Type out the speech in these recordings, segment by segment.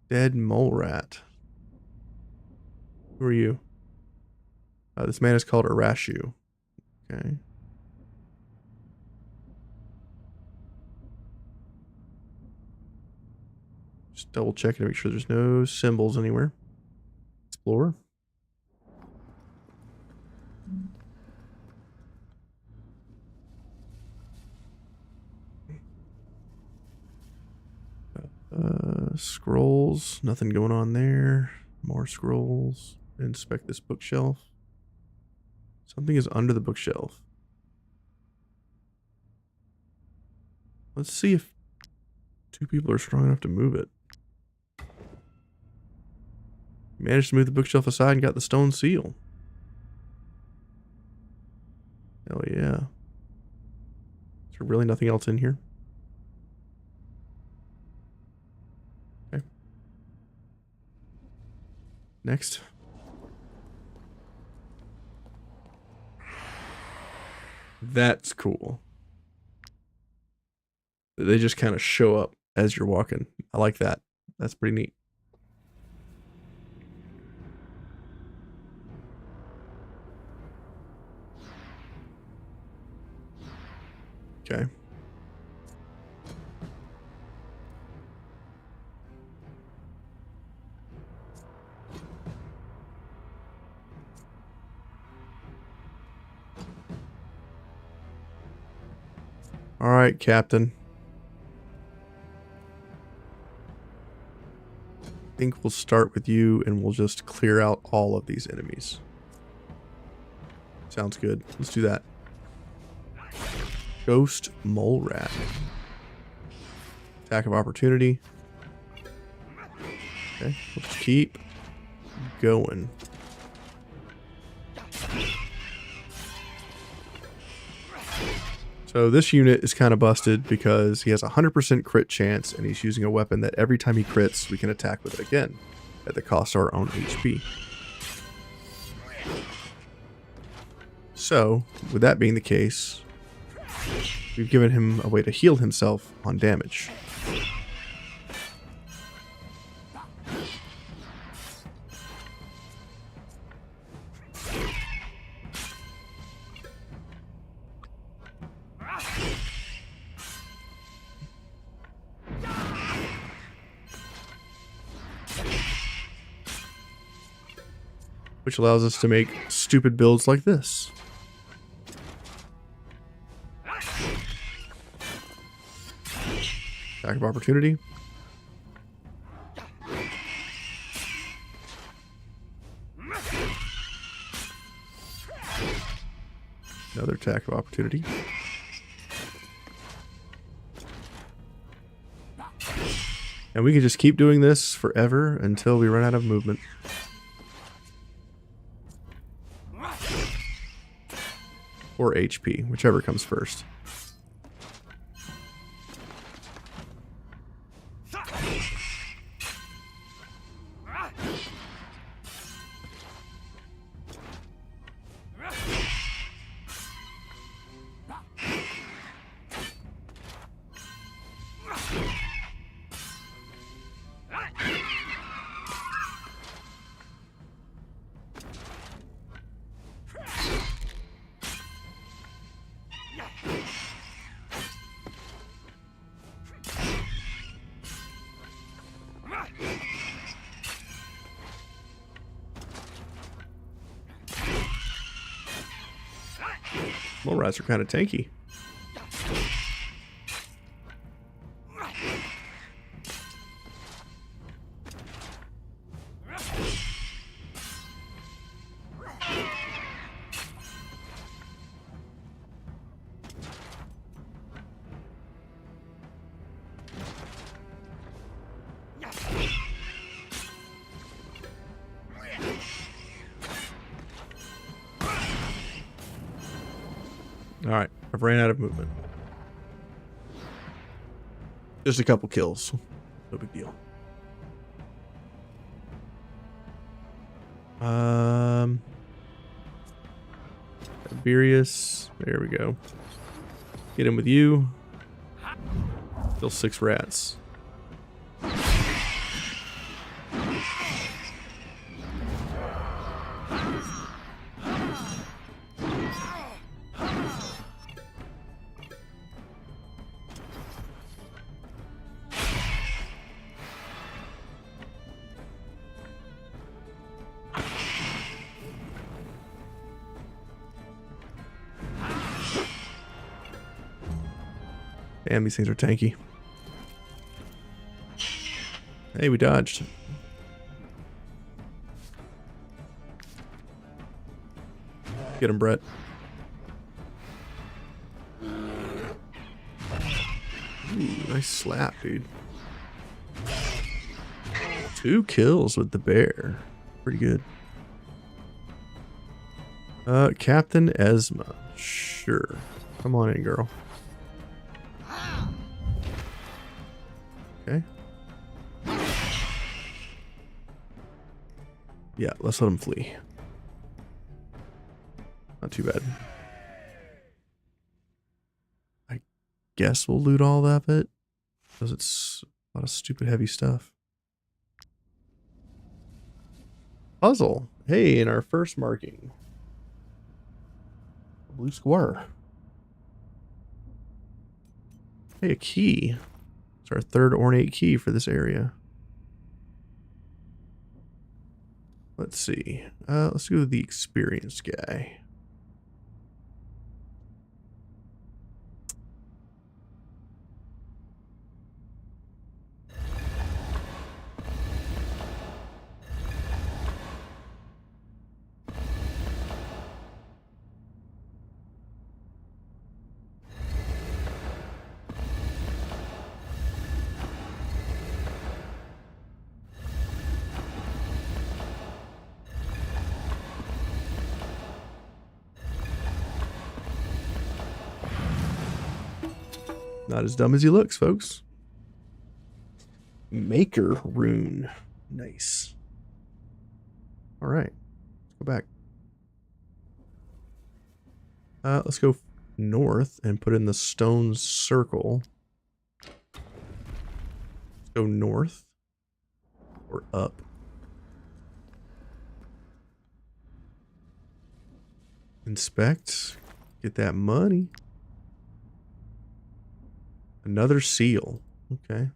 Dead mole rat. Who are you? This man is called Arashu. Okay. Just double checking to make sure there's no symbols anywhere. Explore. Scrolls. Nothing going on there. More scrolls. Inspect this bookshelf. Something is under the bookshelf. Let's see if two people are strong enough to move it. Managed to move the bookshelf aside and got the stone seal. Hell yeah. Is there really nothing else in here? Okay. Next. That's cool. They just kind of show up as you're walking. I like that. That's pretty neat. Okay. All right, Captain. I think we'll start with you and we'll just clear out all of these enemies. Sounds good. Let's do that. Ghost mole rat. Attack of opportunity. Okay, let's keep going. So this unit is kind of busted because he has a 100% crit chance and he's using a weapon that every time he crits, we can attack with it again at the cost of our own HP. So, with that being the case, we've given him a way to heal himself on damage. Which allows us to make stupid builds like this. Attack of opportunity. Another attack of opportunity. And we can just keep doing this forever until we run out of movement. Or HP, whichever comes first. Mole rats are kind of tanky. Alright, I've ran out of movement. Just a couple kills. No big deal. Tiberius. There we go. Get in with you. Kill 6 rats. Damn, these things are tanky. Hey, we dodged. Get him, Brett. Ooh, nice slap, dude. 2 kills with the bear. Pretty good. Captain Esma. Sure. Come on in, girl. Okay. Yeah, let's let him flee. Not too bad. I guess we'll loot all of it, because it's a lot of stupid heavy stuff. Puzzle. Hey, in our first marking. Blue square. Hey, a key. It's our 3rd ornate key for this area. Let's see. Let's go with the experienced guy. Not as dumb as he looks, folks. Maker rune. Nice. All right. Let's go back. Let's go north and put in the stone circle. Let's go north or up. Inspect. Get that money. Another seal. Okay.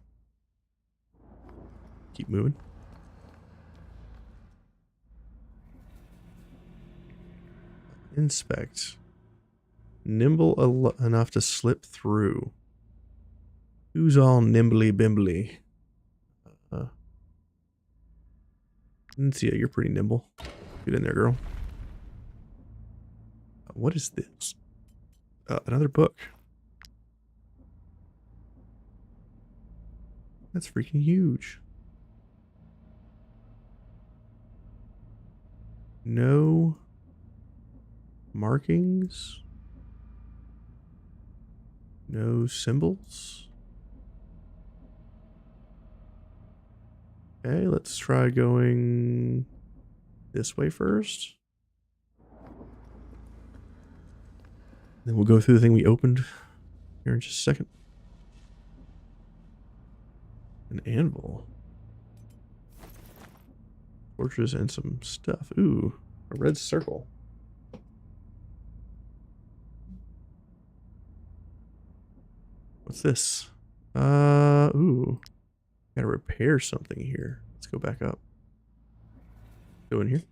Keep moving. Inspect. Nimble enough to slip through. Who's all nimbly bimbly? Cynthia, you're pretty nimble. Get in there, girl. What is this? Another book. That's freaking huge. No markings. No symbols. Okay, let's try going this way first. Then we'll go through the thing we opened here in just a second. An anvil. Torches and some stuff. Ooh, a red circle. What's this? Ooh. Gotta repair something here. Let's go back up. Go in here.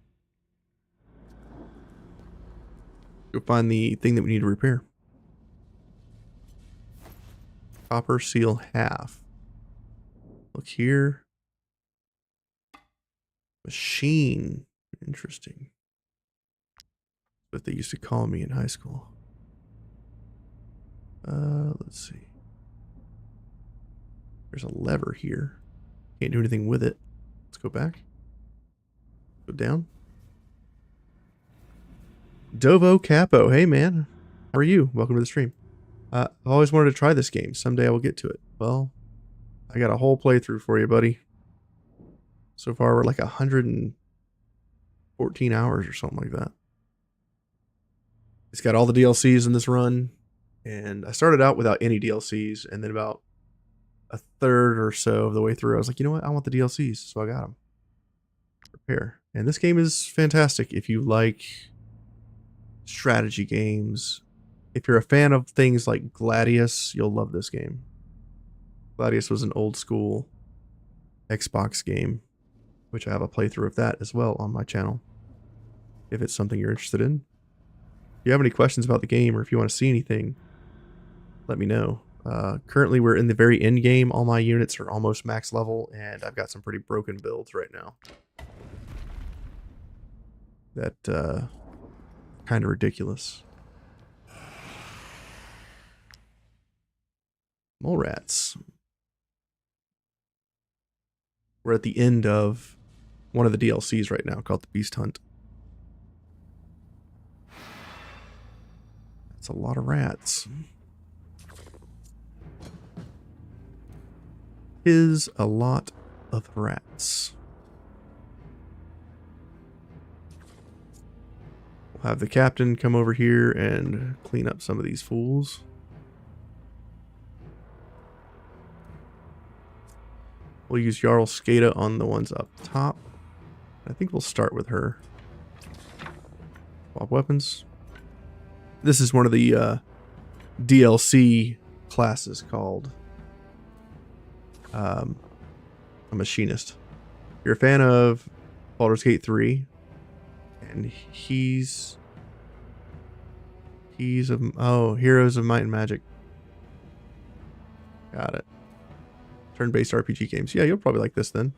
Go find the thing that we need to repair. Copper seal half. Look here. Machine. Interesting. What they used to call me in high school. Let's see. There's a lever here. Can't do anything with it. Let's go back. Go down. Dovo Capo. Hey, man. How are you? Welcome to the stream. I've always wanted to try this game. Someday I will get to it. Well, I got a whole playthrough for you, buddy. So far, we're like 114 hours or something like that. It's got all the DLCs in this run. And I started out without any DLCs. And then about a third or so of the way through, I was like, you know what? I want the DLCs. So I got them. Repair. And this game is fantastic if you like strategy games. If you're a fan of things like Gladius, you'll love this game. Gladius was an old school Xbox game, which I have a playthrough of that as well on my channel, if it's something you're interested in. If you have any questions about the game or if you want to see anything, let me know. Currently, we're in the very end game. All my units are almost max level, and I've got some pretty broken builds right now. That kind of ridiculous. Mole rats. We're at the end of one of the DLCs right now called the Beast Hunt. That's a lot of rats. Is a lot of rats. We'll have the captain come over here and clean up some of these fools. We'll use Jarl Skada on the ones up top. I think we'll start with her. Swap weapons. This is one of the DLC classes called a machinist. If you're a fan of Baldur's Gate 3, and he's Heroes of Might and Magic. Got it. Turn-based RPG games. Yeah, you'll probably like this then.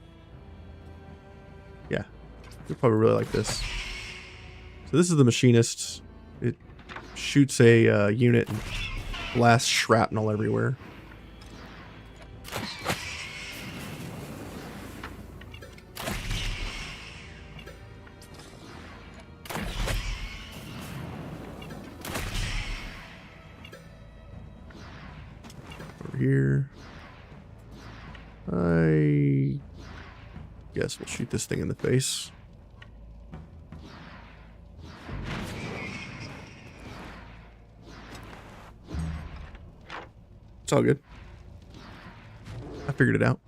Yeah, you'll probably really like this. So this is the machinist. It shoots a unit and blasts shrapnel everywhere. Over here. I guess we'll shoot this thing in the face. It's all good. I figured it out.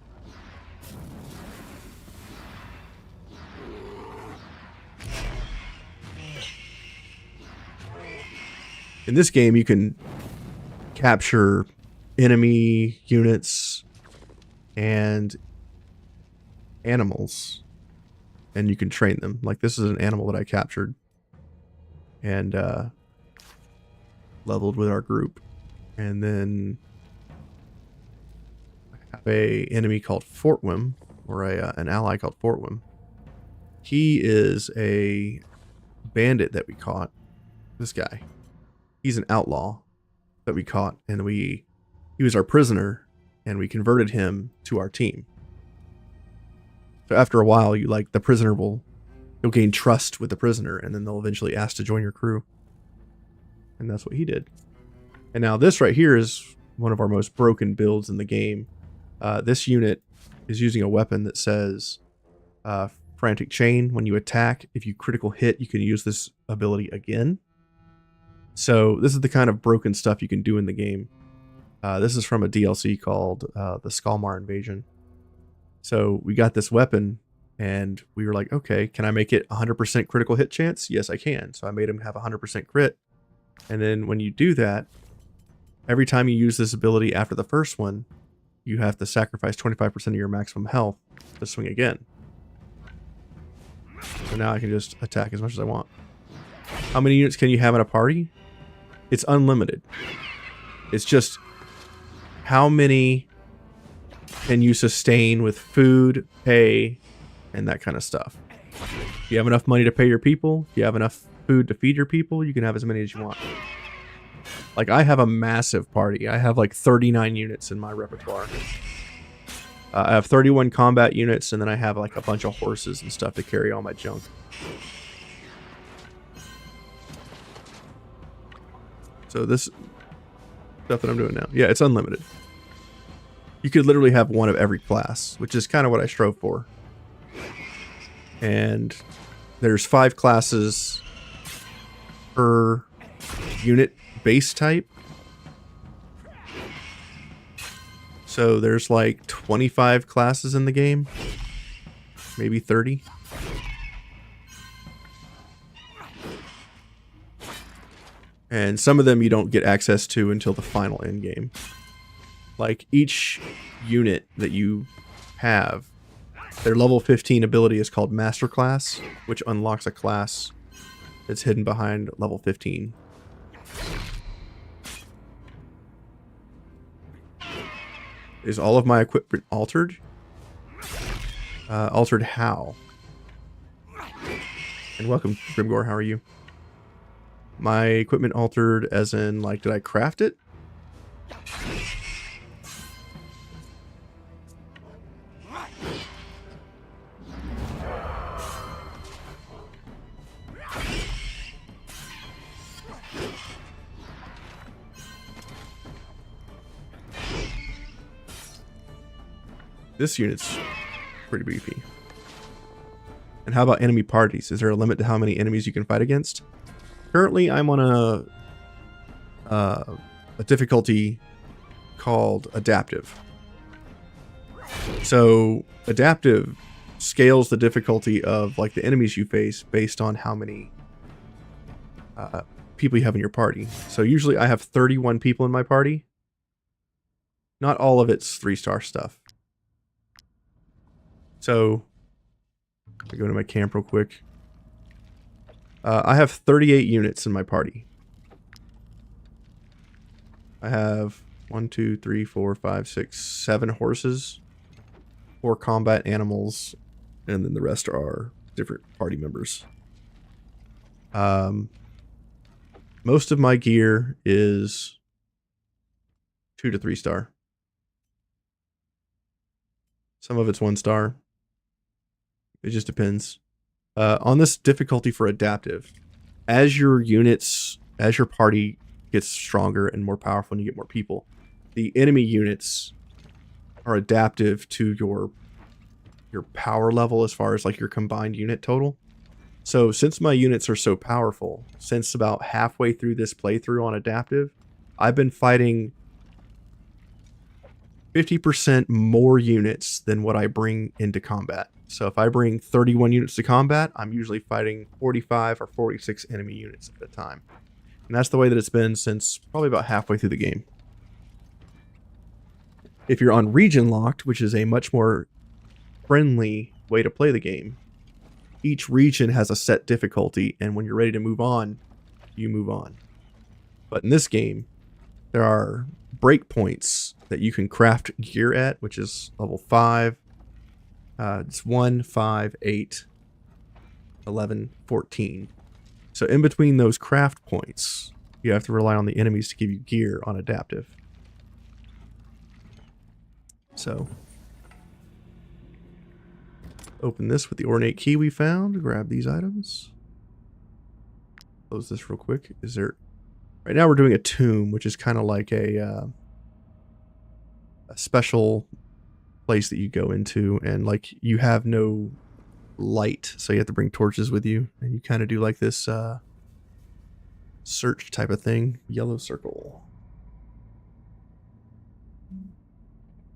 In this game, you can capture enemy units and animals, and you can train them. Like, this is an animal that I captured and leveled with our group. And then I have a enemy called Fortwim, or an ally called Fortwim. He is a bandit that we caught. This guy. He's an outlaw that we caught, and he was our prisoner, and we converted him to our team. So after a while, the prisoner you'll gain trust with the prisoner, and then they'll eventually ask to join your crew. And that's what he did. And now this right here is one of our most broken builds in the game. This unit is using a weapon that says Frantic Chain. When you attack, if you critical hit, you can use this ability again. So this is the kind of broken stuff you can do in the game. This is from a DLC called the Skalmar Invasion. So we got this weapon, and we were like, okay, can I make it 100% critical hit chance? Yes, I can. So I made him have 100% crit. And then when you do that, every time you use this ability after the first one, you have to sacrifice 25% of your maximum health to swing again. So now I can just attack as much as I want. How many units can you have in a party? It's unlimited. It's just how many can you sustain with food, pay, and that kind of stuff. If you have enough money to pay your people, if you have enough food to feed your people, you can have as many as you want. Like, I have a massive party. I have like 39 units in my repertoire. I have 31 combat units, and then I have like a bunch of horses and stuff to carry all my junk. So this stuff that I'm doing now, yeah, it's unlimited. You could literally have one of every class, which is kind of what I strove for. And there's 5 classes per unit base type. So there's like 25 classes in the game, maybe 30. And some of them you don't get access to until the final end game. Like, each unit that you have, their level 15 ability is called Master Class, which unlocks a class that's hidden behind level 15. Is all of my equipment altered? Altered how? And welcome, Grimgore. How are you? My equipment altered as in, like, did I craft it? This unit's pretty beefy. And how about enemy parties? Is there a limit to how many enemies you can fight against? Currently, I'm on a difficulty called adaptive. So adaptive scales the difficulty of like the enemies you face based on how many people you have in your party. So usually I have 31 people in my party. Not all of it's 3-star stuff. So I go to my camp real quick. I have 38 units in my party. I have 1, 2, 3, 4, 5, 6, 7 horses, 4 combat animals, and then the rest are different party members. Most of my gear is 2 to 3 star. Some of it's 1 star. It just depends. On this difficulty for adaptive, as your party gets stronger and more powerful and you get more people, the enemy units are adaptive to your power level as far as like your combined unit total. So since my units are so powerful, since about halfway through this playthrough on adaptive, I've been fighting 50% more units than what I bring into combat. So if I bring 31 units to combat, I'm usually fighting 45 or 46 enemy units at a time. And that's the way that it's been since probably about halfway through the game. If you're on region locked, which is a much more friendly way to play the game, each region has a set difficulty, and when you're ready to move on, you move on. But in this game, there are breakpoints that you can craft gear at, which is level 5. It's 1, 5, 8, 11, 14. So in between those craft points, you have to rely on the enemies to give you gear on adaptive. So open this with the ornate key we found, grab these items. Close this real quick. Right now we're doing a tomb, which is kind of like a special place that you go into, and like you have no light, so you have to bring torches with you, and you kind of do like this search type of thing. Yellow circle.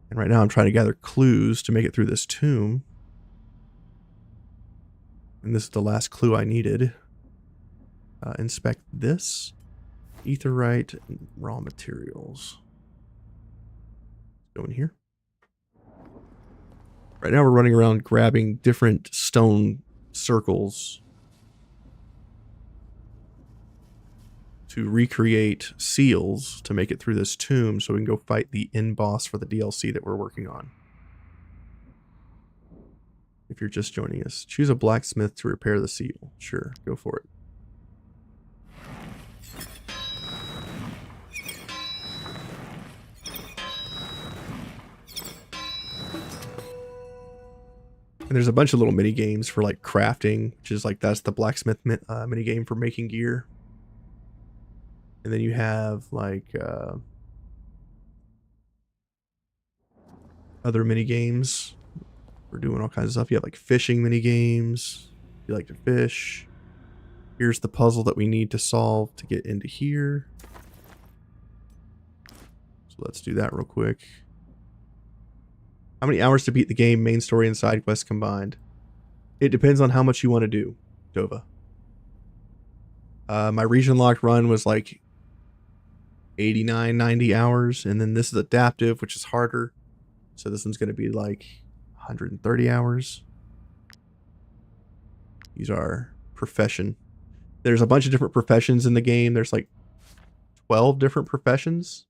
And right now I'm trying to gather clues to make it through this tomb. And this is the last clue I needed. Inspect this. Aetheryte and raw materials. Go in here. Right now we're running around grabbing different stone circles to recreate seals to make it through this tomb so we can go fight the end boss for the DLC that we're working on. If you're just joining us, choose a blacksmith to repair the seal. Sure, go for it. And there's a bunch of little mini games for like crafting, which is like that's the blacksmith mini game for making gear. And then you have like other mini games. We're doing all kinds of stuff. You have like fishing mini games. You like to fish. Here's the puzzle that we need to solve to get into here. So let's do that real quick. How many hours to beat the game, main story and side quests combined? It depends on how much you want to do, Dova. My region locked run was like 89, 90 hours. And then this is adaptive, which is harder. So this one's going to be like 130 hours. These are profession. There's a bunch of different professions in the game. There's like 12 different professions.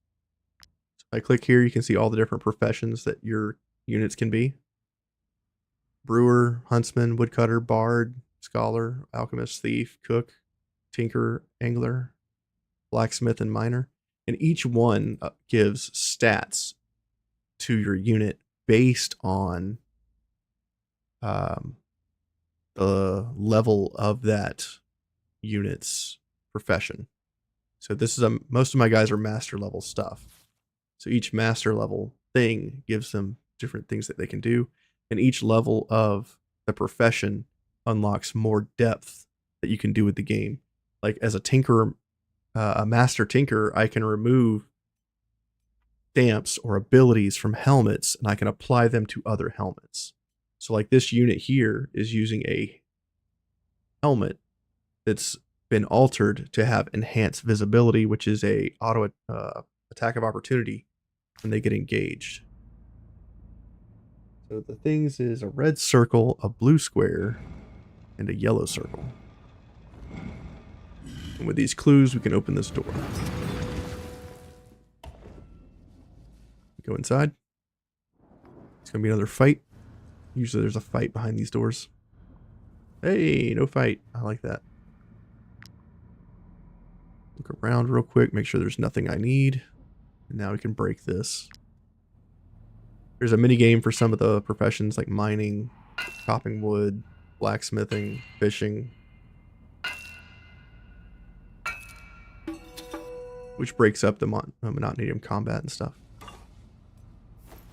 I click here, you can see all the different professions that your units can be. Brewer, huntsman, woodcutter, bard, scholar, alchemist, thief, cook, tinker, angler, blacksmith, and miner. And each one gives stats to your unit based on the level of that unit's profession. So this is most of my guys are master level stuff. So each master level thing gives them different things that they can do. And each level of the profession unlocks more depth that you can do with the game. Like as a tinkerer, a master tinker, I can remove stamps or abilities from helmets and I can apply them to other helmets. So like this unit here is using a helmet that's been altered to have enhanced visibility, which is a auto attack of opportunity when they get engaged. So the things is a red circle, a blue square, and a yellow circle. And with these clues, we can open this door. Go inside. It's going to be another fight. Usually there's a fight behind these doors. Hey, no fight. I like that. Look around real quick, make sure there's nothing I need. And now we can break this. There's a mini game for some of the professions like mining, chopping wood, blacksmithing, fishing. Which breaks up the monotony of combat and stuff.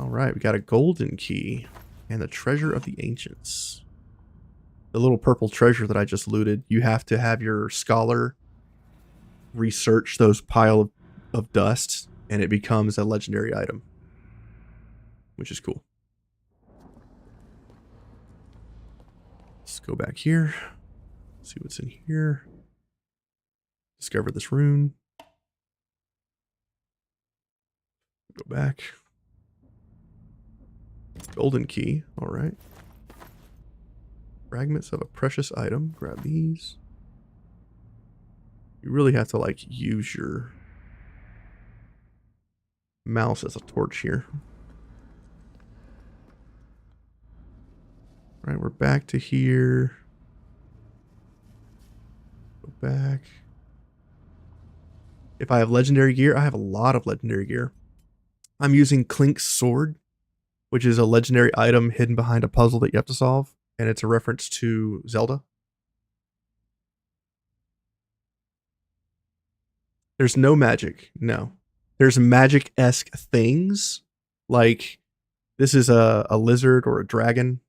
Alright, we got a golden key and the treasure of the ancients. The little purple treasure that I just looted, you have to have your scholar research those pile of dust and it becomes a legendary item, which is cool. Let's go back here, see what's in here. Discover this rune. Go back. Golden key, all right. Fragments of a precious item, grab these. You really have to like use your mouse as a torch here. All right, we're back to here. Go back. If I have legendary gear, I have a lot of legendary gear. I'm using Clink's sword, which is a legendary item hidden behind a puzzle that you have to solve. And it's a reference to Zelda. There's no magic. No. There's magic-esque things. Like, this is a lizard or a dragon.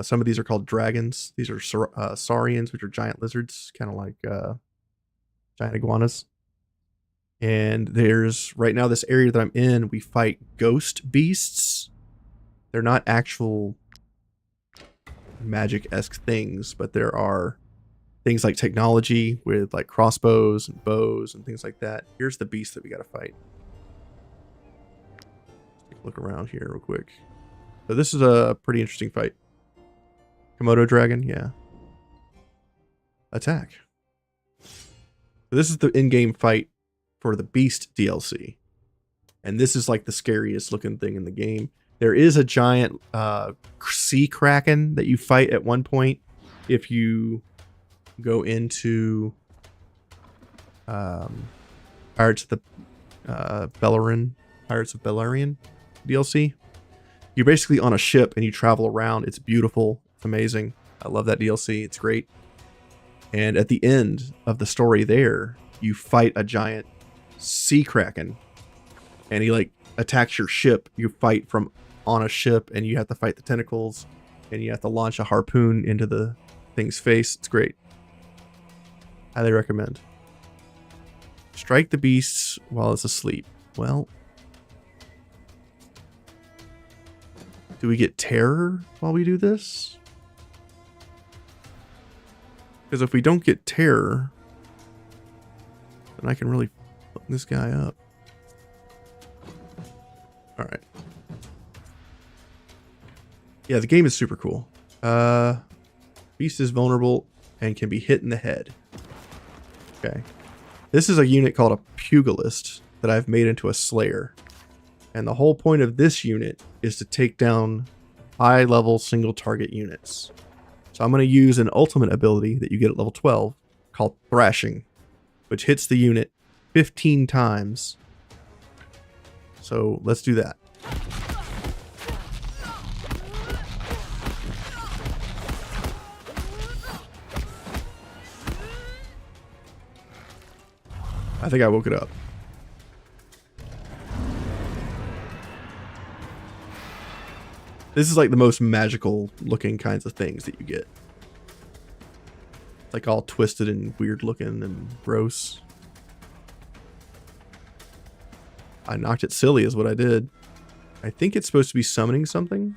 Some of these are called dragons. These are saurians, which are giant lizards. Kind of like giant iguanas. And there's, right now, this area that I'm in, we fight ghost beasts. They're not actual magic-esque things, but there are things like technology with like crossbows and bows and things like that. Here's the beast that we got to fight. Take a look around here real quick. So this is a pretty interesting fight. Komodo dragon, yeah. Attack. So this is the in-game fight for the Beast DLC. And this is like the scariest looking thing in the game. There is a giant sea kraken that you fight at one point if you go into Pirates of the Pirates of Beleriand DLC. You're basically on a ship and you travel around. It's beautiful. It's amazing. I love that DLC. It's great. And at the end of the story there, you fight a giant sea kraken. And he like attacks your ship. You fight from on a ship and you have to fight the tentacles. And you have to launch a harpoon into the thing's face. It's great. Highly recommend. Strike the beasts while it's asleep. Well, do we get terror while we do this? Because if we don't get terror, then I can really fuck this guy up. Alright. Yeah, the game is super cool. Beast is vulnerable and can be hit in the head. Okay. This is a unit called a Pugilist. that I've made into a Slayer. And the whole point of this unit is to take down high-level single-target units. So I'm going to use an ultimate ability that you get at level 12 called Thrashing, which hits the unit 15 times. So let's do that. I think I woke it up. This is like the most magical looking kinds of things that you get. Like all twisted and weird looking and gross. I knocked it silly is what I did. I think it's supposed to be summoning something.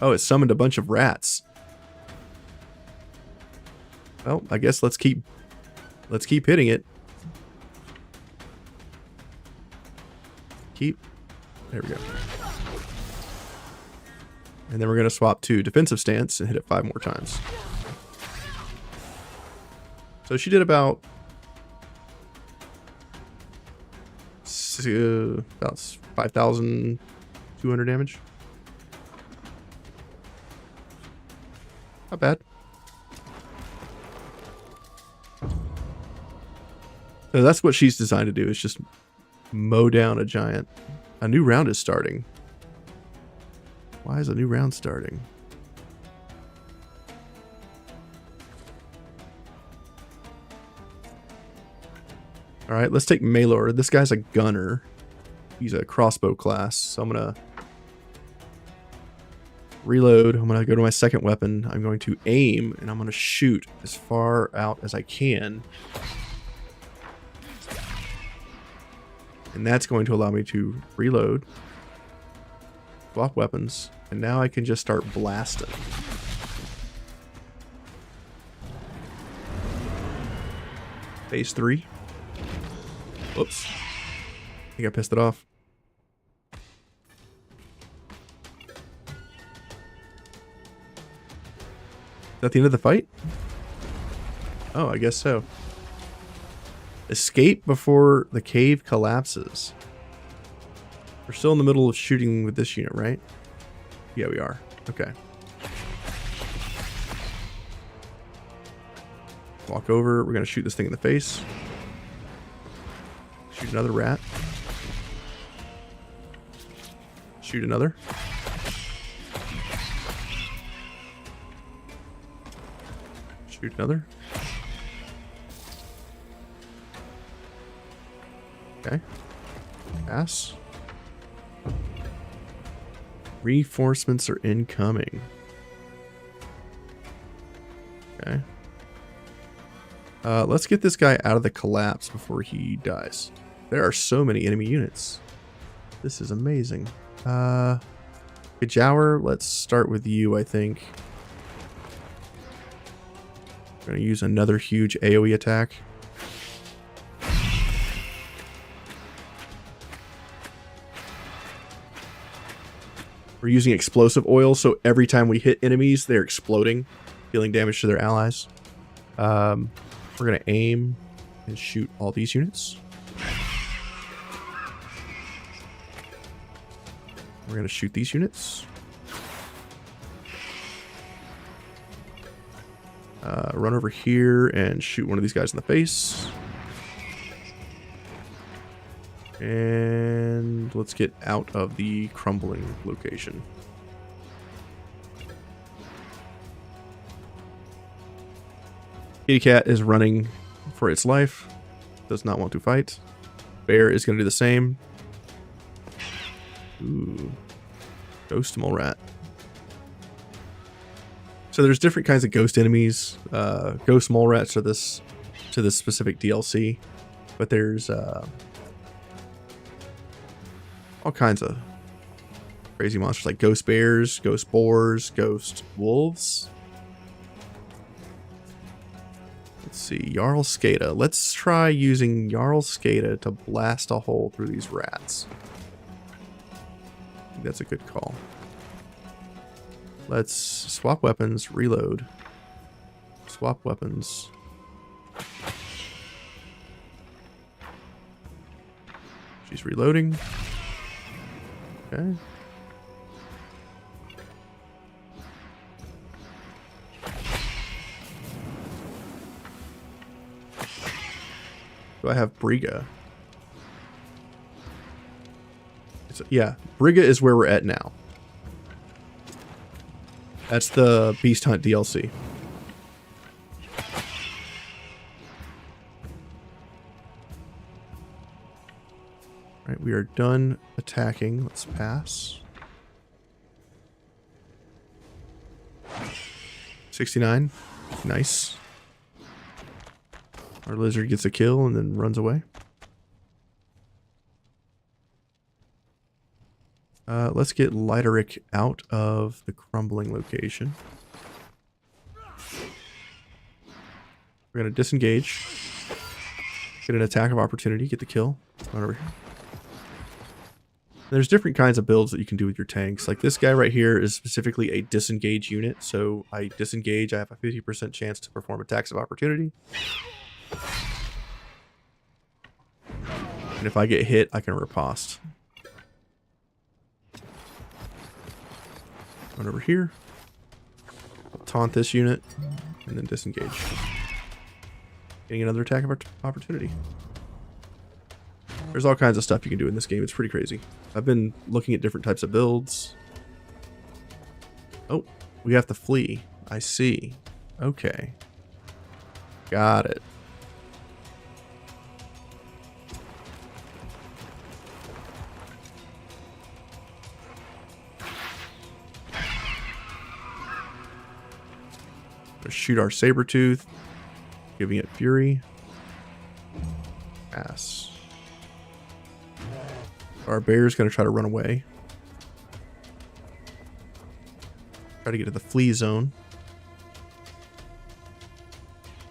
Oh, it summoned a bunch of rats. Well, I guess let's keep hitting it. There we go. And then we're going to swap to defensive stance and hit it 5 more times. So she did about 5,200 damage. Not bad. So that's what she's designed to do, is just mow down a giant. A new round is starting. Why is a new round starting? Alright, let's take Maelor. This guy's a gunner. He's a crossbow class, so I'm going to reload. I'm going to go to my second weapon. I'm going to aim, and I'm going to shoot as far out as I can. And that's going to allow me to reload, swap weapons, and now I can just start blasting. Phase 3. Whoops. I think I pissed it off. Is that the end of the fight? Oh, I guess so. Escape before the cave collapses. We're still in the middle of shooting with this unit, right? Yeah, we are. Okay. Walk over. We're going to shoot this thing in the face. Shoot another rat. Shoot another. Shoot another. Okay. Pass. Reinforcements are incoming. Okay. Let's get this guy out of the collapse before he dies. There are so many enemy units. This is amazing. Kajawer, let's start with you, I think. I'm going to use another huge AoE attack. We're using explosive oil, so every time we hit enemies, they're exploding, dealing damage to their allies. We're going to aim and shoot all these units. We're going to shoot these units. Run over here and shoot one of these guys in the face. And let's get out of the crumbling location. Kitty cat is running for its life. Does not want to fight. Bear is going to do the same. Ooh. Ghost mole rat. So there's different kinds of ghost enemies. Ghost mole rats are this to this specific DLC. But there's all kinds of crazy monsters like ghost bears, ghost boars, ghost wolves. Let's see, Jarl Skada. Let's try using Jarl Skada to blast a hole through these rats. I think that's a good call. Let's swap weapons, reload. Swap weapons. He's reloading. Okay. Do I have Brigga? Yeah, Brigga is where we're at now. That's the Beast Hunt DLC. Alright, we are done attacking. Let's pass. 69. Nice. Our lizard gets a kill and then runs away. Let's get Lideric out of the crumbling location. We're going to disengage. Get an attack of opportunity. Get the kill. Run over here. There's different kinds of builds that you can do with your tanks. Like this guy right here is specifically a disengage unit. So I disengage. I have a 50% chance to perform attacks of opportunity. And if I get hit, I can riposte. Run over here. Taunt this unit. And then disengage. Getting another attack of opportunity. There's all kinds of stuff you can do in this game. It's pretty crazy. I've been looking at different types of builds. Oh, we have to flee. I see. Okay. Got it. Let's shoot our saber-tooth, giving it fury. Pass. Our bear's going to try to run away. Try to get to the flee zone.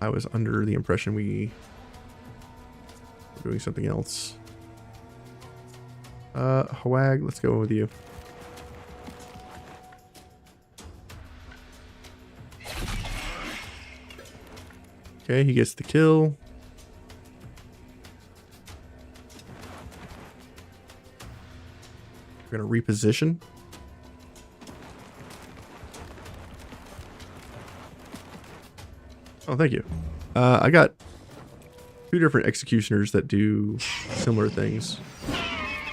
I was under the impression we were doing something else. Hawag, let's go with you. Okay, he gets the kill. We're going to reposition. Oh, thank you. I got 2 different executioners that do similar things.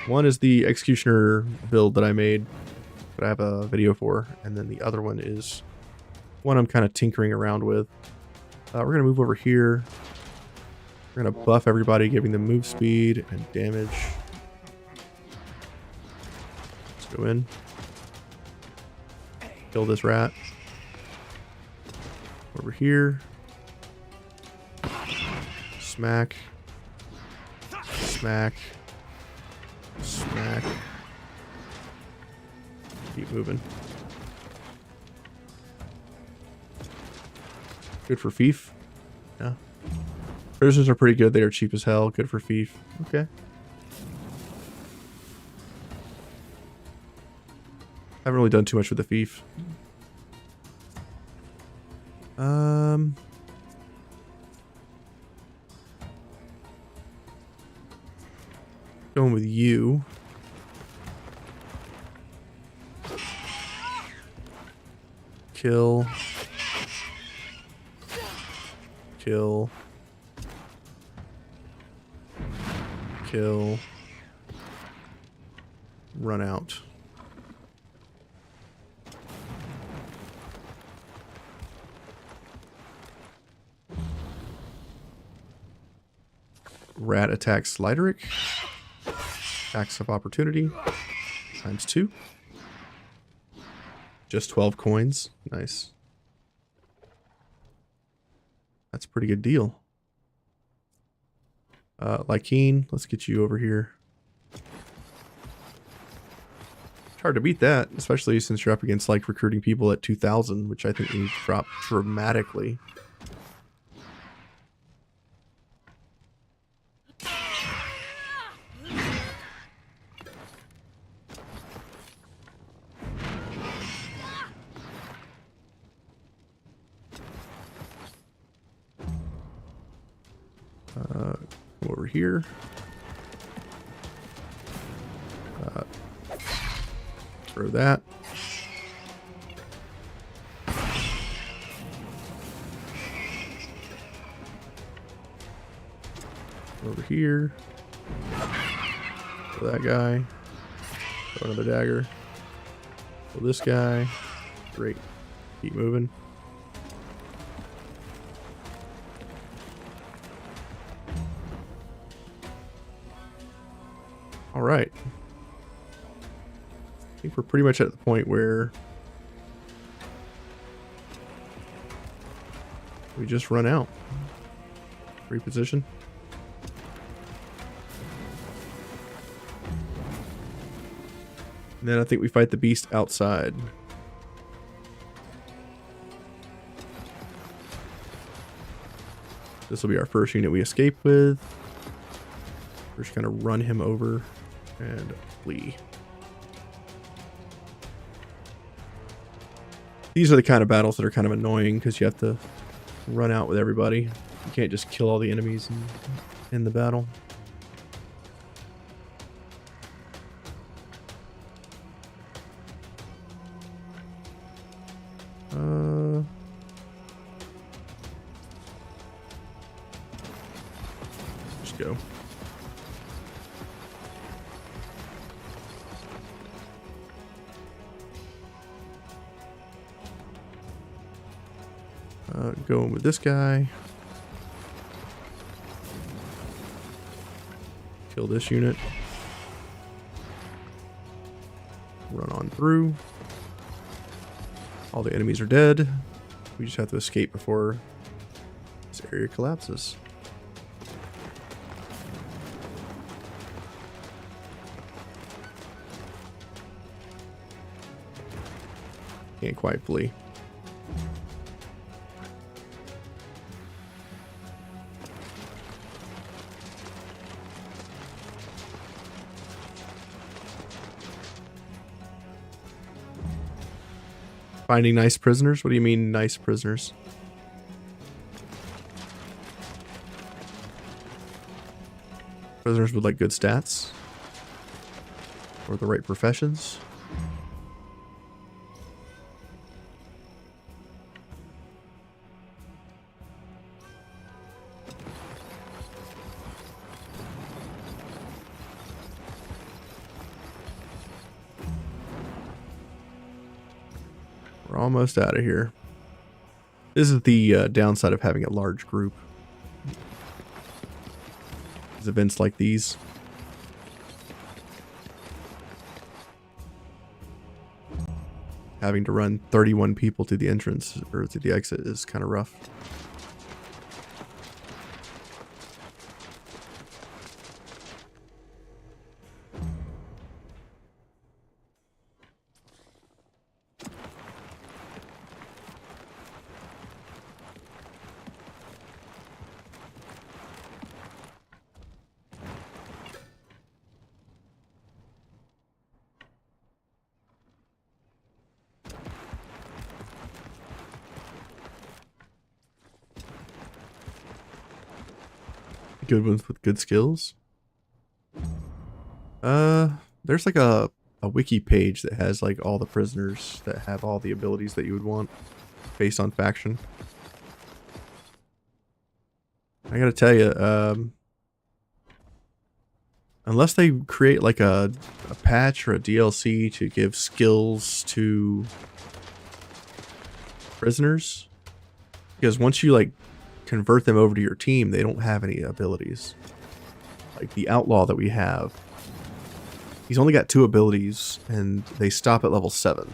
One is the executioner build that I made, that I have a video for, and then the other one is one I'm kind of tinkering around with. We're going to move over here. We're going to buff everybody, giving them move speed and damage. Let's go in. Kill this rat. Over here. Smack. Smack. Smack. Keep moving. Good for Fief. Yeah. Prisoners are pretty good. They are cheap as hell. Good for Fief. Okay. Haven't really done too much with the Fief. Going with you. Kill. Kill. Kill. Run out. Rat attacks Lideric. Attacks of opportunity. ×2. Just 12 coins. Nice. That's a pretty good deal. Lykeen, let's get you over here. It's hard to beat that, especially since you're up against like recruiting people at 2,000, which I think we need to drop dramatically. Come over here. Throw that. Over here. Throw that guy. Throw another dagger. Throw this guy. Great. Keep moving. All right. I think we're pretty much at the point where we just run out. Reposition. And then I think we fight the beast outside. This will be our first unit we escape with. We're just gonna run him over and flee. These are the kind of battles that are kind of annoying because you have to run out with everybody. You can't just kill all the enemies in the battle. Just go. Going with this guy. Kill this unit. Run on through. All the enemies are dead. We just have to escape before this area collapses. Can't quite flee. Finding nice prisoners? What do you mean nice prisoners? Prisoners with like good stats? Or the right professions? We're almost out of here. This is the downside of having a large group. Events like these. Having to run 31 people to the entrance or to the exit is kind of rough. Good ones with good skills. There's like a wiki page that has like all the prisoners that have all the abilities that you would want based on faction. I gotta tell you, unless they create like a patch or a DLC to give skills to prisoners, because once you like convert them over to your team, they don't have any abilities. Like the outlaw that we have, he's only got 2 abilities and they stop at level 7.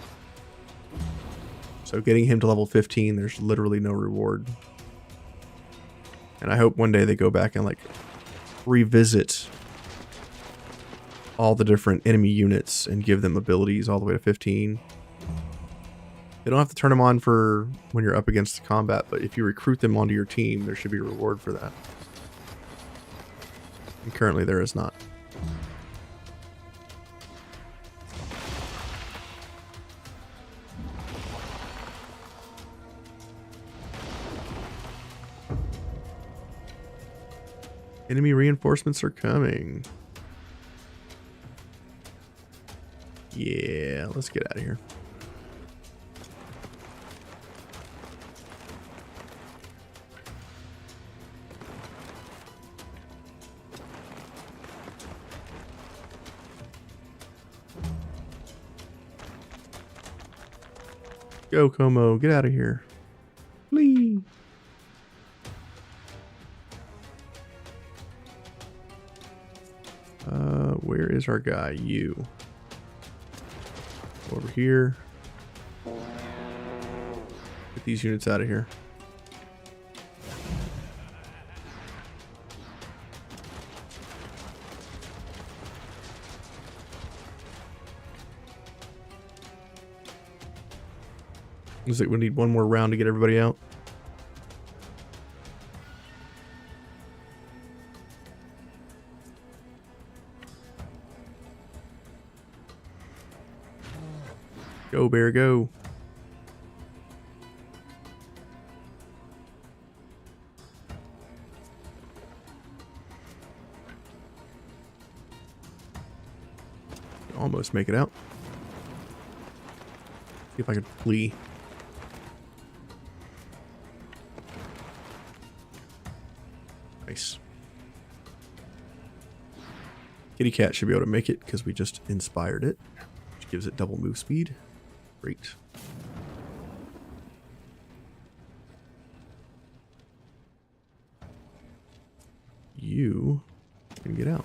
So getting him to level 15, there's literally no reward. And I hope one day they go back and like revisit all the different enemy units and give them abilities all the way to 15. You don't have to turn them on for when you're up against the combat, but if you recruit them onto your team, there should be a reward for that. And currently there is not. Enemy reinforcements are coming. Yeah, let's get out of here. Go, Como, get out of here. Flee. Where is our guy? You. Over here. Get these units out of here. Looks like we need one more round to get everybody out. Go, bear, go. Almost make it out. See if I can flee. Nice. Kitty Cat should be able to make it because we just inspired it, which gives it double move speed. Great. You can get out.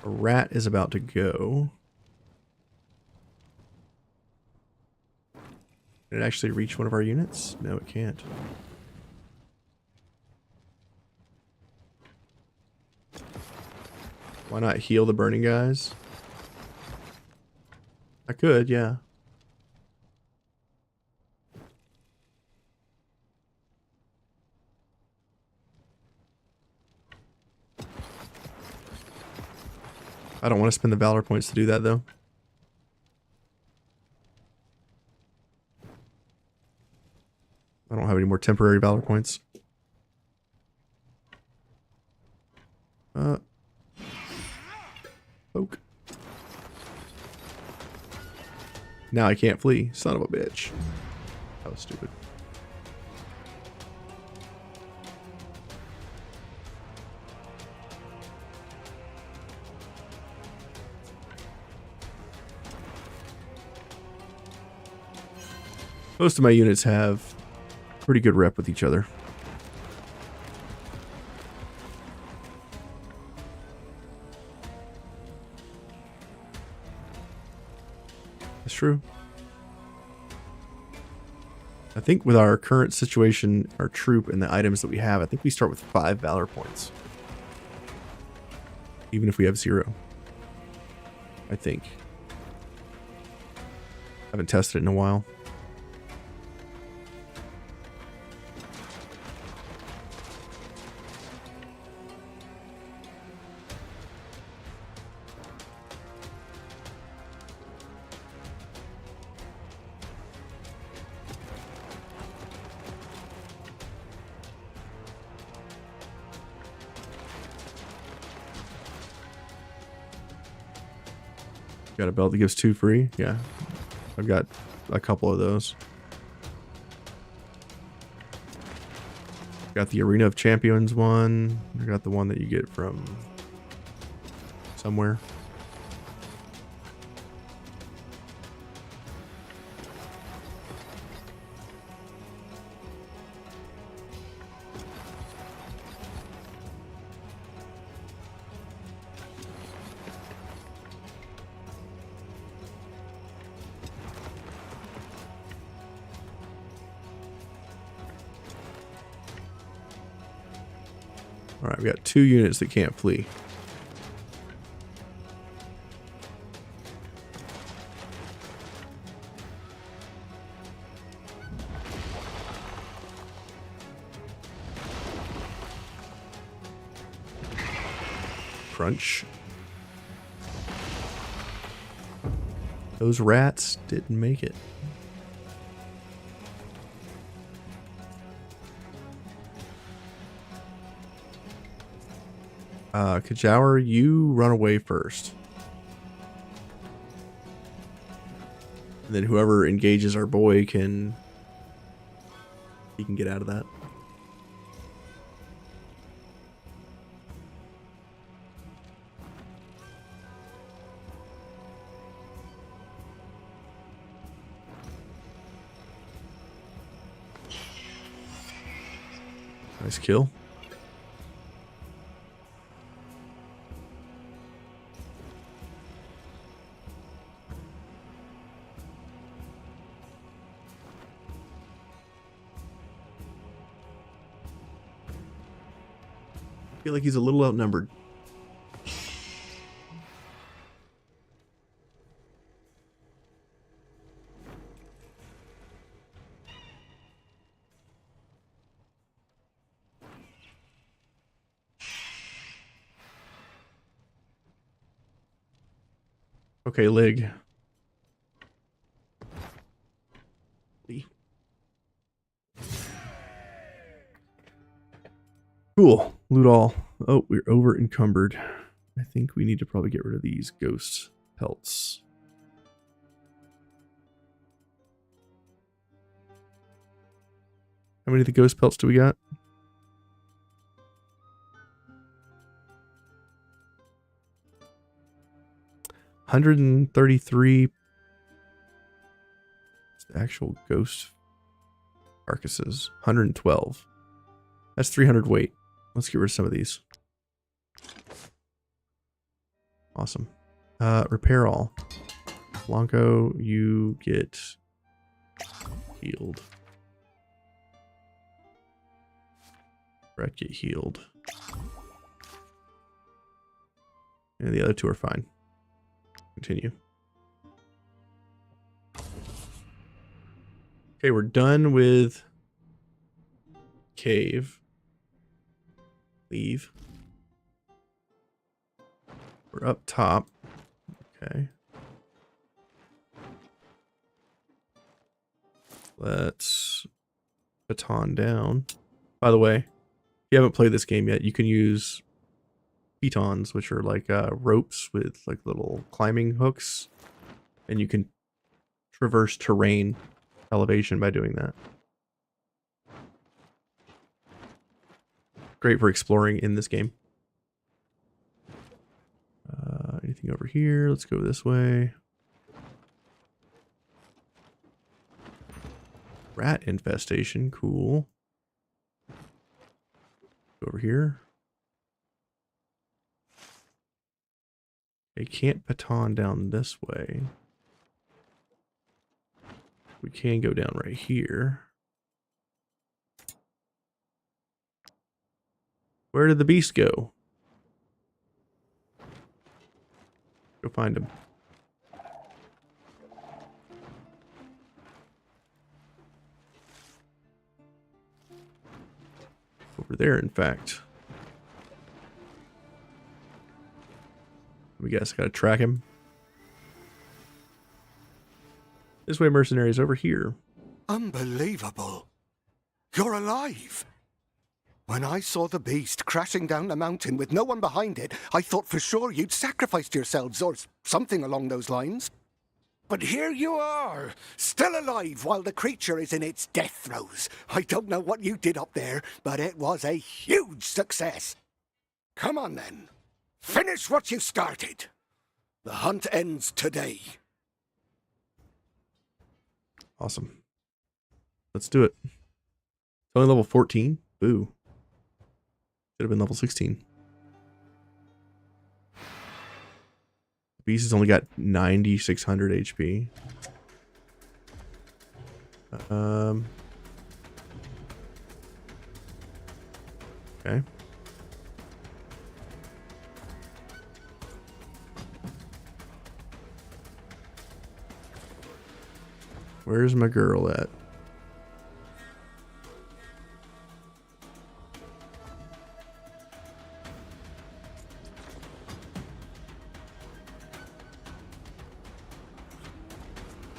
A rat is about to go. Can it actually reach one of our units? No, it can't. Why not heal the burning guys? I could, yeah. I don't want to spend the valor points to do that, though. I don't have any more temporary valor points. Poke. Now I can't flee. Son of a bitch. That was stupid. Most of my units have pretty good rep with each other. That's true. I think with our current situation, our troop, and the items that we have, I think we start with 5 valor points. Even if we have 0. I think. I haven't tested it in a while. Got a belt that gives 2 free? Yeah. I've got a couple of those. Got the Arena of Champions one. I got the one that you get from somewhere. Alright, we got 2 units that can't flee. Crunch. Those rats didn't make it. Kajower, you run away first. And then whoever engages our boy can get out of that. Nice kill. I feel like he's a little outnumbered. Okay, Lig. Cool. Loot all. Oh, we're over encumbered. I think we need to probably get rid of these ghost pelts. How many of the ghost pelts do we got? $133 actual ghost carcasses. 112. That's 300 weight. Let's get rid of some of these. Awesome. Repair all. Blanco, you get healed. Brett, get healed. And the other two are fine. Continue. Okay, we're done with cave. Leave. We're up top. Okay. Let's baton down. By the way, if you haven't played this game yet, you can use pitons, which are like ropes with like little climbing hooks, and you can traverse terrain elevation by doing that. Great for exploring in this game. Anything over here? Let's go this way. Rat infestation, cool. Go over here. I can't baton down this way. We can go down right here. Where did the beast go? Go find him. Over there, in fact. We guys gotta track him. This way, mercenaries, over here. Unbelievable. You're alive. When I saw the beast crashing down the mountain with no one behind it, I thought for sure you'd sacrificed yourselves or something along those lines. But here you are, still alive while the creature is in its death throes. I don't know what you did up there, but it was a huge success. Come on then. Finish what you started. The hunt ends today. Awesome. Let's do it. It's only level 14. Boo. Should have been level 16. The beast has only got 9,600 HP. Okay. Where's my girl at?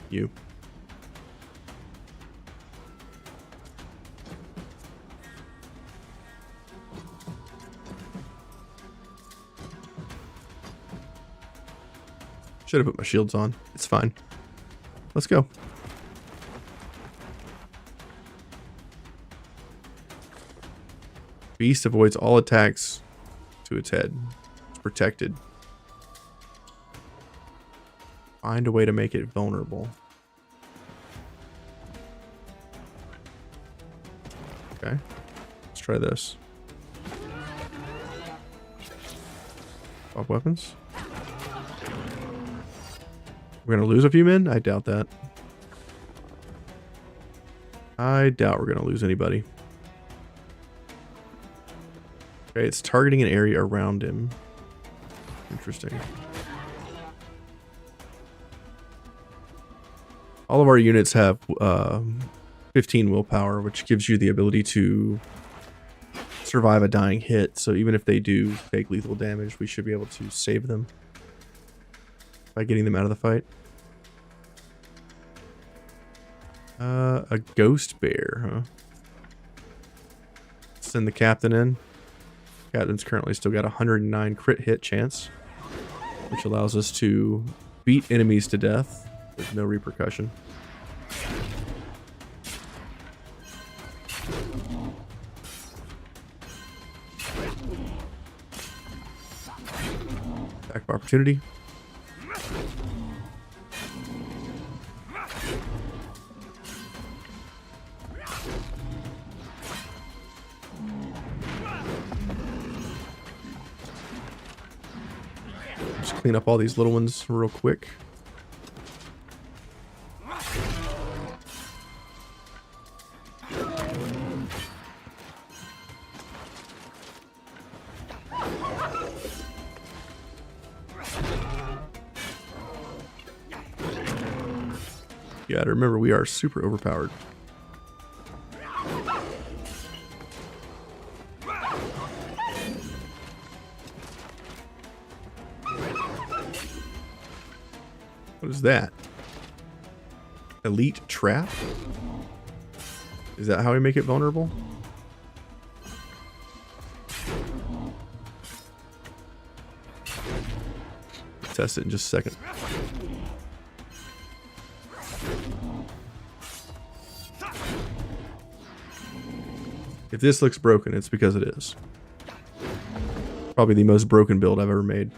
You. Should have put my shields on. It's fine. Let's go. Beast avoids all attacks to its head. It's protected. Find a way to make it vulnerable. Okay. Let's try this. Swap weapons. We're going to lose a few men? I doubt that. I doubt we're going to lose anybody. Okay, it's targeting an area around him. Interesting. All of our units have 15 willpower, which gives you the ability to survive a dying hit. So even if they do take lethal damage, we should be able to save them by getting them out of the fight. A ghost bear, huh? Send the captain in. Captain's currently still got 109 crit hit chance, which allows us to beat enemies to death with no repercussion. Attack of opportunity. Just clean up all these little ones real quick. Yeah, remember we are super overpowered. What is that? Elite trap? Is that how we make it vulnerable? Test it in just a second. If this looks broken, it's because it is. Probably the most broken build I've ever made.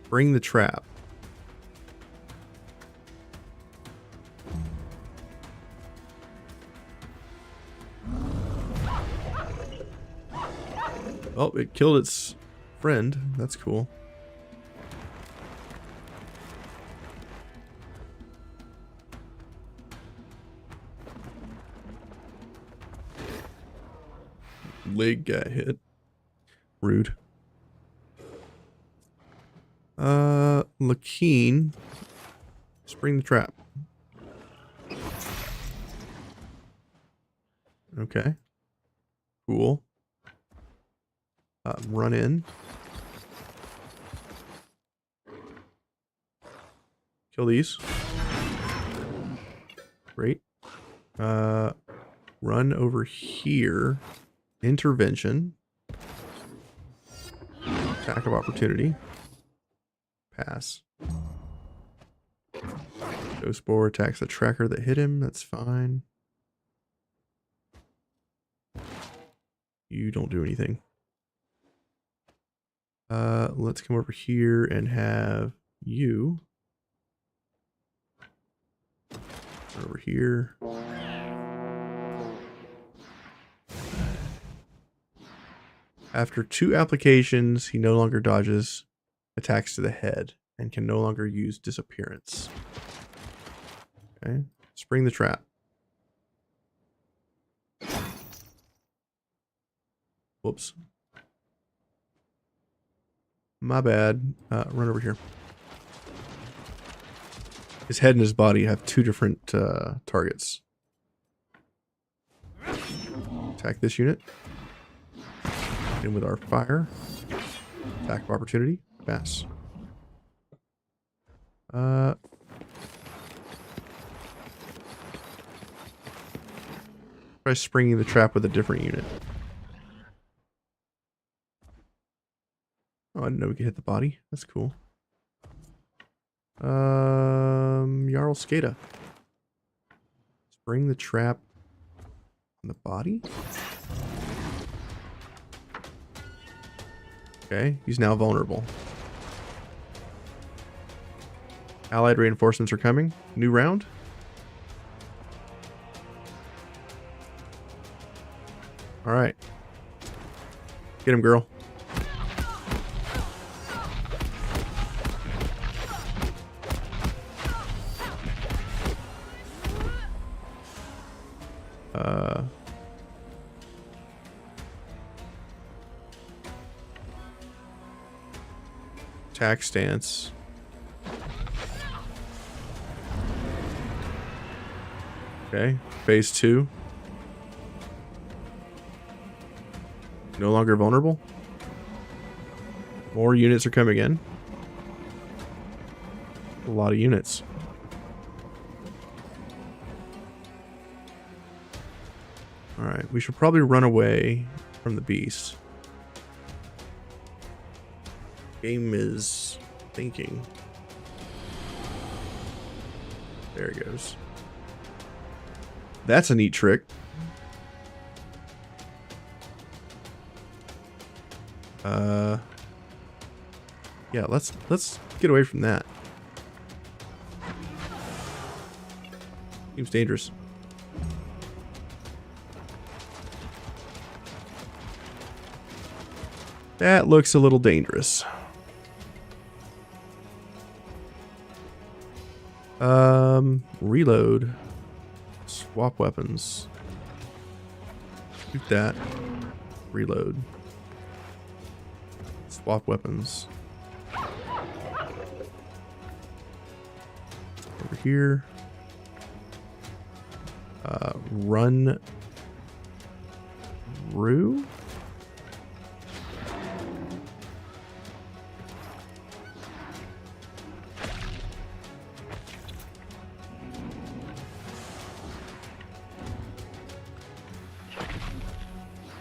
Bring the trap. Oh, it killed its friend. That's cool. Leg got hit. Rude. Lakeen. Spring the trap. Okay. Cool. Run in. Kill these. Great. Run over here. Intervention. Attack of opportunity. Pass. Ghost boar attacks the tracker that hit him. That's fine. You don't do anything. Let's come over here and have you over here. After 2 applications, he no longer dodges attacks to the head and can no longer use disappearance. Okay, spring the trap. Whoops. My bad. Run over here. His head and his body have 2 different targets. Attack this unit. In with our fire. Attack of opportunity. Pass. Try springing the trap with a different unit. Oh, I didn't know we could hit the body. That's cool. Jarl Skada. Spring the trap on the body? Okay, he's now vulnerable. Allied reinforcements are coming. New round? Alright. Get him, girl. Attack stance. Okay, phase 2. No longer vulnerable. More units are coming in. A lot of units. Alright, we should probably run away from the beast. Game is thinking. There it goes. That's a neat trick. Yeah, let's get away from that. Seems dangerous. That looks a little dangerous. Reload. Swap weapons. Shoot that. Reload. Swap weapons. Over here. Run through.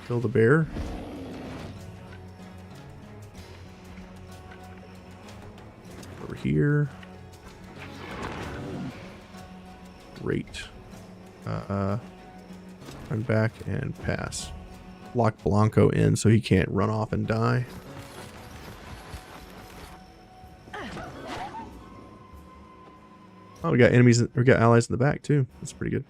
Kill the bear. Over here. Great. Run back and pass. Lock Blanco in so he can't run off and die. Oh, we got enemies. We got allies in the back too. That's pretty good.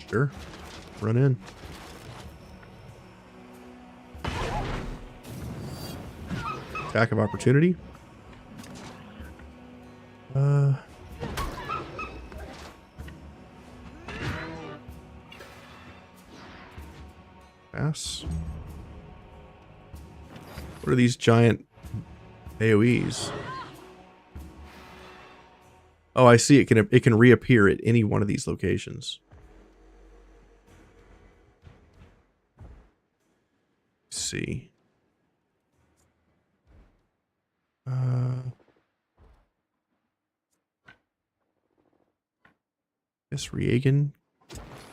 Sure. Run in. Attack of opportunity. Pass. What are these giant AoEs? Oh, I see. It can reappear at any one of these locations. Let's see. Guess Reagan,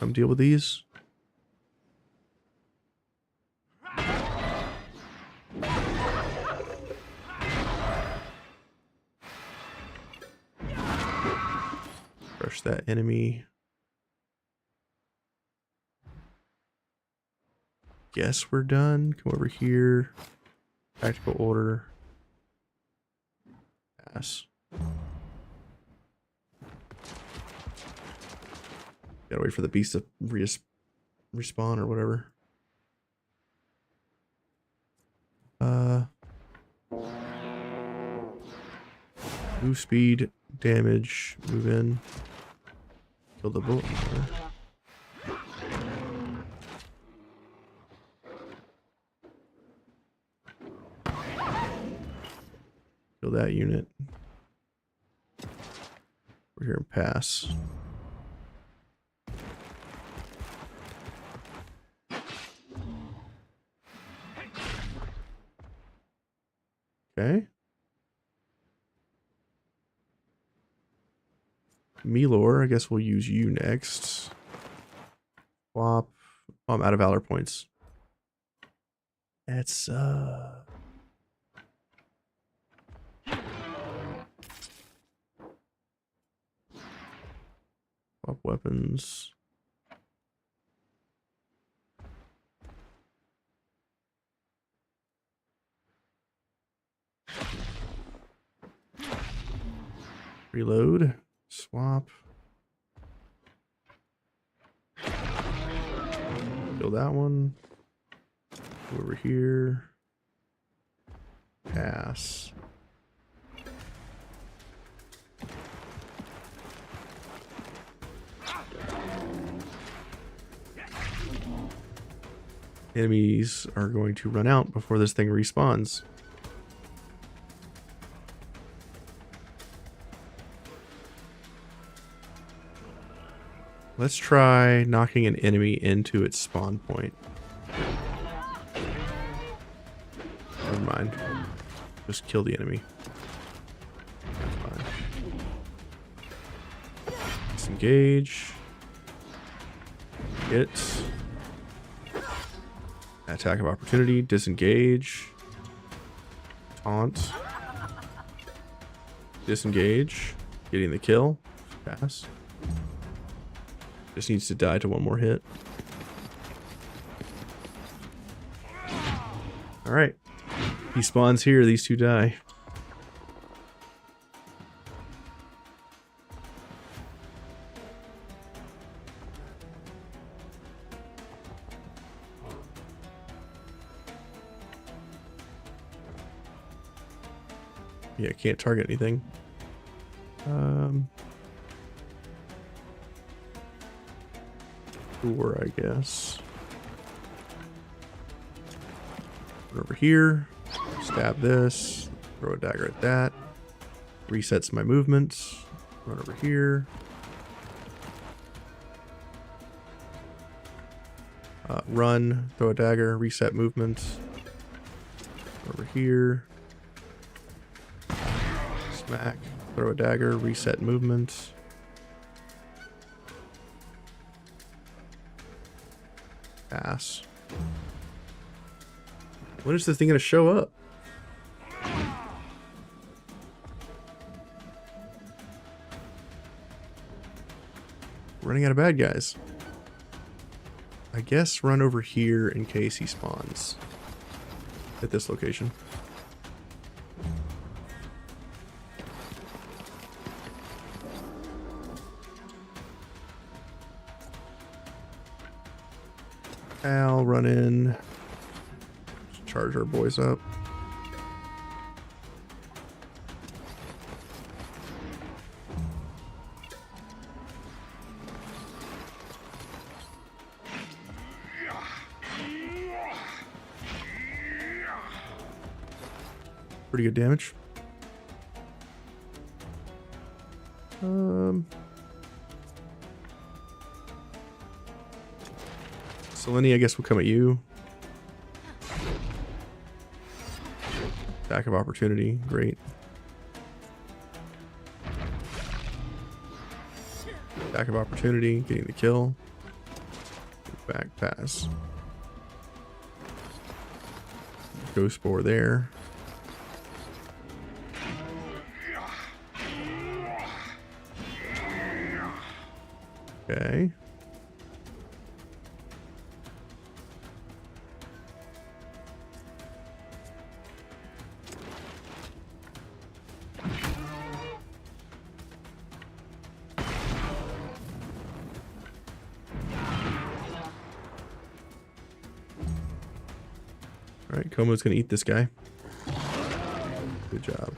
come deal with these. Crush that enemy. Guess we're done. Come over here. Tactical order. Pass. Gotta wait for the beast to respawn or whatever. Move speed, damage, move in. Kill the bullet. Kill that unit. We're here and pass. Okay. Milor, I guess we'll use you next. Swap. Oh, I'm out of valor points. That's Swap weapons. Reload. Swap. Kill that one. Go over here. Pass. Enemies are going to run out before this thing respawns. Let's try knocking an enemy into its spawn point. Never mind. Just kill the enemy. That's fine. Disengage. Hit. Attack of opportunity. Disengage. Taunt. Disengage. Getting the kill. Pass. Just needs to die to one more hit. Alright. He spawns here, these two die. Yeah, can't target anything. Door, I guess. Run over here. Stab this. Throw a dagger at that. Resets my movement. Run over here. Run. Throw a dagger. Reset movement. Over here. Smack. Throw a dagger. Reset movement. Pass. When is this thing gonna show up? Running out of bad guys. I guess run over here in case he spawns at this location. I'll run in, charge our boys up. Pretty good damage. Selene, I guess we'll come at you. Attack of opportunity, great. Attack of opportunity, getting the kill. Back pass. Ghost spore there. Okay. Alright, Komo's gonna eat this guy. Good job.